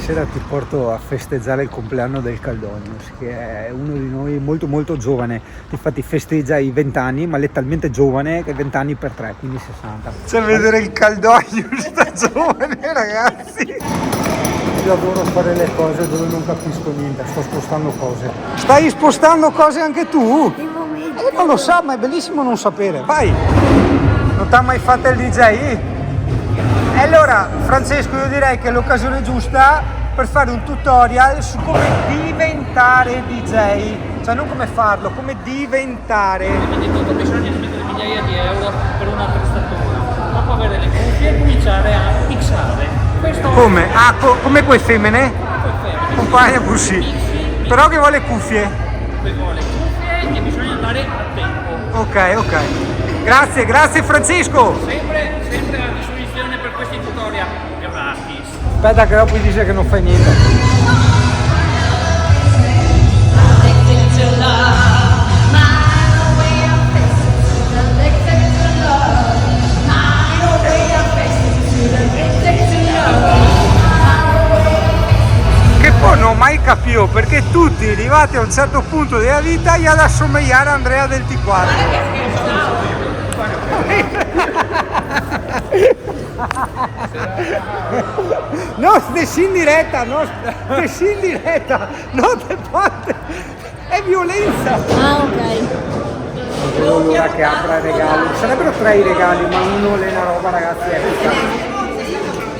stasera ti porto a festeggiare il compleanno del Caldonius, che è uno di noi molto molto giovane. Infatti festeggia i 20 anni, ma è talmente giovane che 20 anni per 3, quindi 60. C'è vedere il Caldonius da giovane, ragazzi. Io adoro fare le cose dove non capisco niente, sto spostando cose. Stai spostando cose anche tu? Non lo so, ma è bellissimo non sapere. Vai! Non t'ha mai fatto il DJ? E allora, Francesco, io direi che è l'occasione giusta per fare un tutorial su come diventare DJ. Cioè non come farlo, come diventare. Bisogna spendere migliaia di euro per una prestazione. Dopo avere le cuffie e cominciare a mixare. Questo Come? Ah, come quei femmine? Compagna così. Però che vuole cuffie. vuole cuffie e bisogna andare a tempo. Ok. Grazie Francesco. Sempre a disposizione per questi tutorial gratis. Aspetta che dopo dice che non fai niente. Che poi non ho mai capito perché tutti arrivati a un certo punto della vita gli ha da assomigliare a Andrea del T4. No, stessi in diretta, no te parte, è violenza. Ah, ok. Non vedo l'ora che apra i regali, sarebbero 3 i regali, ma uno è una roba, ragazzi, è questa.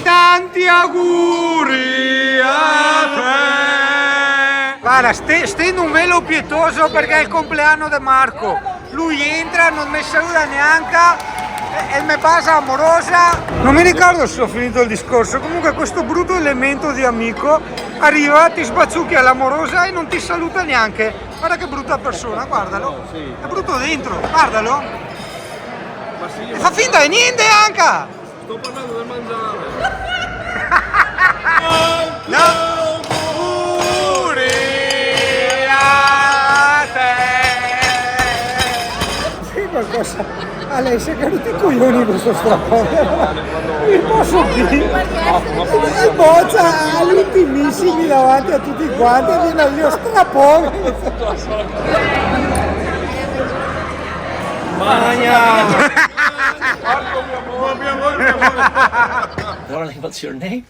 Tanti auguri a te! Guarda, stendo un velo pietoso perché è il compleanno di Marco. Lui entra, non mi saluta neanche e mi basa amorosa. Non mi ricordo se ho finito il discorso. Comunque questo brutto elemento di amico arriva, ti sbacciucchi all'amorosa e non ti saluta neanche. Guarda che brutta persona, guardalo. È brutto dentro, guardalo. E fa finta di niente anche. Sto parlando del mangiare. Auguri a te. Sì, qualcosa. Ale, sei caduti i coglioni questo strappone. Il posso dire? Boccia all'ultimissimi davanti a tutti quanti e viene al mio strappone. Darling, what's your name?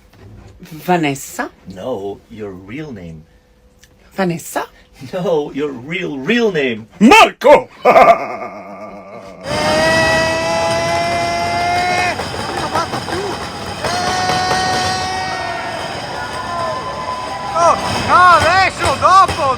Vanessa? No, your real name. Vanessa? No, your real name. Marco! Oh, no, adesso, dopo.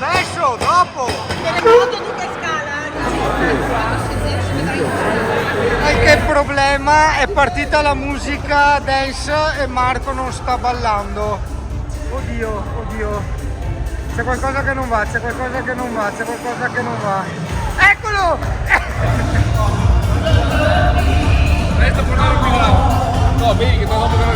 Che il problema è partita la musica dance e Marco non sta ballando. Oddio. C'è qualcosa che non va. Eccolo! Resta per andare più là. No, vedi che dopo che non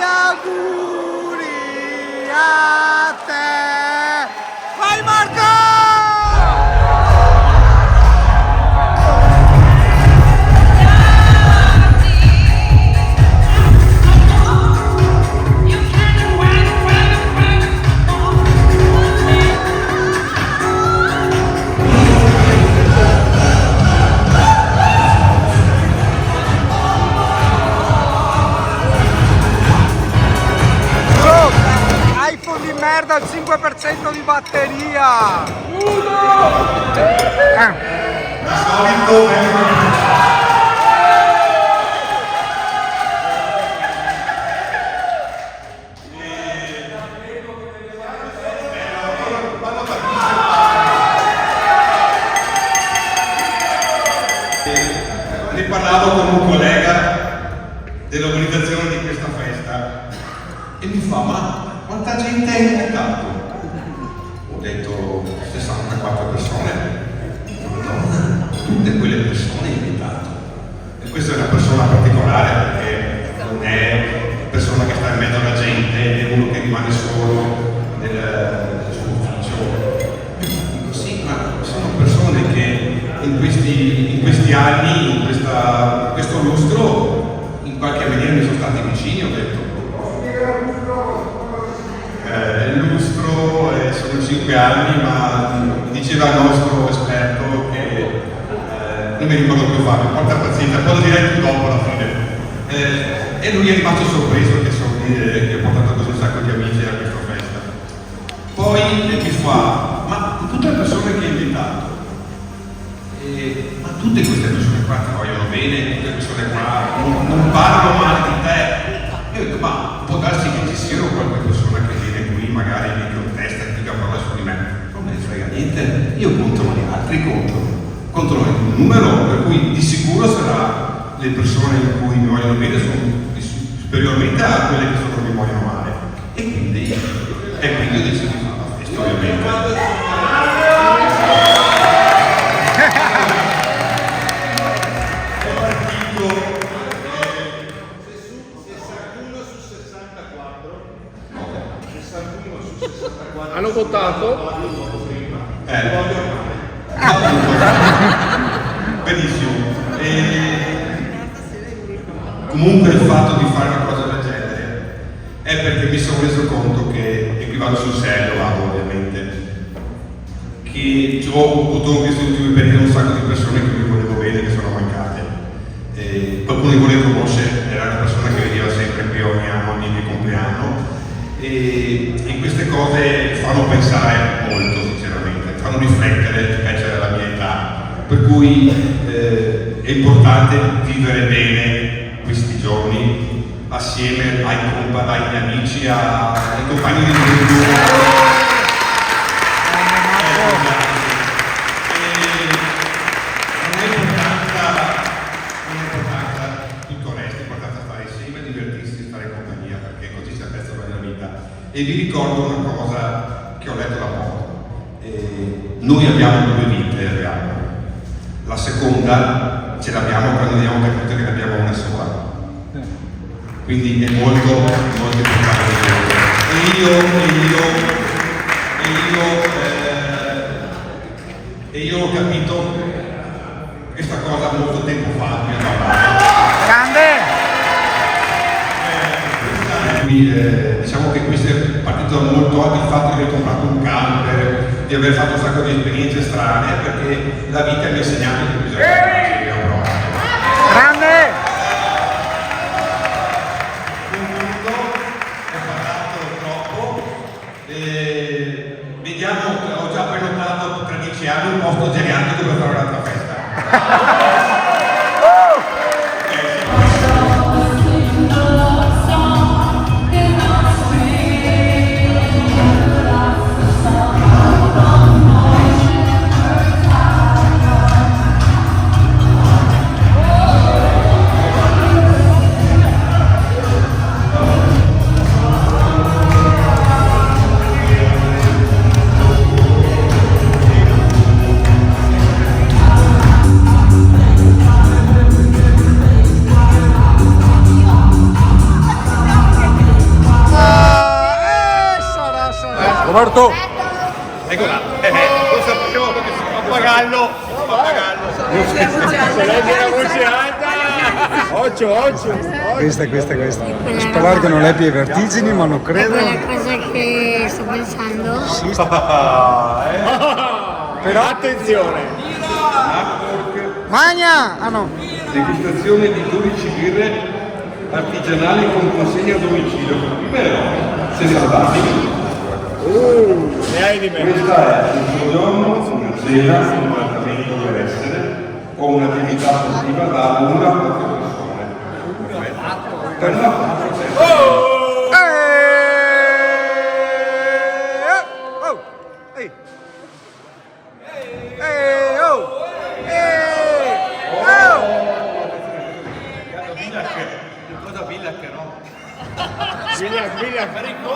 auguri a te! Vai Marco! iPhone di merda al 5% di batteria! Ne parlavo con un collega dell'organizzazione di questa festa e mi fa: ma quanta gente hai invitato? Ho detto 64 persone. Madonna, tutte quelle persone hai invitato. E questa è una persona particolare perché non è una persona che sta in mezzo alla gente, è uno che rimane solo nel suo ufficio. Dico sì, ma sono persone che in questi anni, in questo lustro, in qualche maniera mi sono stati vicini. Ho detto lustro, sono 5 anni, ma diceva il nostro esperto che non mi ricordo più fare, porta pazienza, poi lo direi più dopo alla fine. E lui è rimasto sorpreso che so dire che ho portato così un sacco di amici a questa festa. Poi mi fa: ma tutte le persone che hai invitato, ma tutte queste persone qua ti vogliono bene, tutte le persone qua non parlano male di te. Io ho detto: ma può darsi che ci siano qualche persona che viene qui, magari mi contesta e dica parola su di me. Non me ne frega niente, io controllo gli altri, controllo il numero, per cui di sicuro sarà le persone in cui mi vogliono bene sono superiormente a quelle che sono mi vogliono male. E quindi ho deciso di fare la festa, ovviamente. Hanno votato? Benissimo. Comunque il fatto di fare una cosa del genere è perché mi sono reso conto che, e qui vado sul serio, ovviamente, che ho avuto in questi ultimi periodi un sacco di persone che mi volevo bene, che sono mancate. Qualcuno di voi li conosce, era una persona che veniva sempre qui ogni anno, ogni mio compleanno. E queste cose fanno pensare molto, sinceramente, fanno riflettere, specie della mia età, per cui è importante vivere bene questi giorni assieme agli amici, ai compagni di giorno. E vi ricordo una cosa che ho letto da poco. Noi abbiamo 2 vite reali. La seconda ce l'abbiamo quando abbiamo capito che ne abbiamo una sola. Quindi è molto, molto importante. E io ho capito questa cosa molto tempo fa. Grande! Diciamo che questo è partito da molto anche il fatto di aver comprato un camper, di aver fatto un sacco di esperienze strane, perché la vita mi ha insegnato che bisogna farci un progetto. Grande! Ho parlato troppo, vediamo, ho già prenotato tra 10 anni un posto geriatrico per fare un'altra festa. Roberto! Ecco là, lo sapevo che si pappagallo. Se legge la voce alta! Occhio! Questa. Sperare che non abbia i vertigini, ma non credo. È quella cosa che sto pensando. Sì, Però attenzione! Magna! Ah no! Degustazione di 12 birre artigianali con consegna a domicilio. Però, se ne va. Ne hai di me! Questa è un soggiorno, una cena, un trattamento per essere, o un'attività sportiva da 1 a 4 persone. Perfetto. Per la 4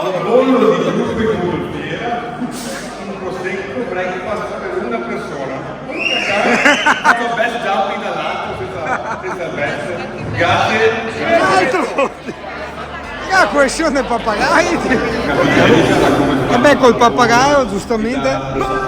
un bollo di zuppe con voltiera, un prosecco breakfast per una persona. Fatto best jumping dall'alto senza best. Grazie. La questione del pappagallo. Vabbè, col pappagallo, giustamente.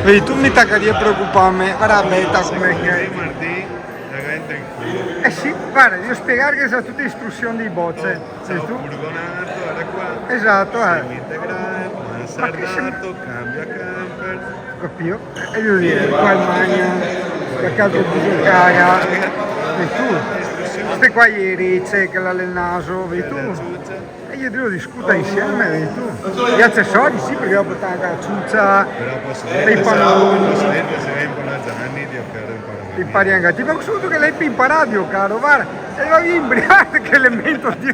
Vedi, tu mi toccaria preoccuparmi, veramente come che... Eh sì, guarda, devo spiegare che sono tutte istruzioni di bozze. Sei tu? Esatto, Mansardato, cambia camper. Capito? E devo dire, qua il magna, che cazzo di caga. E tu? Queste qua ieri c'è che l'ha nel naso, vedi tu? E io devo discutere insieme, vedi tu? Gli accessori sì, perché devo portare la ciuccia, Però posso dei dire pantaloni. se vengono a Gianni di offrire un po'. Impari anche, ti ho saputo che lei impara radio, caro, guarda, e va imbriato che elemento di...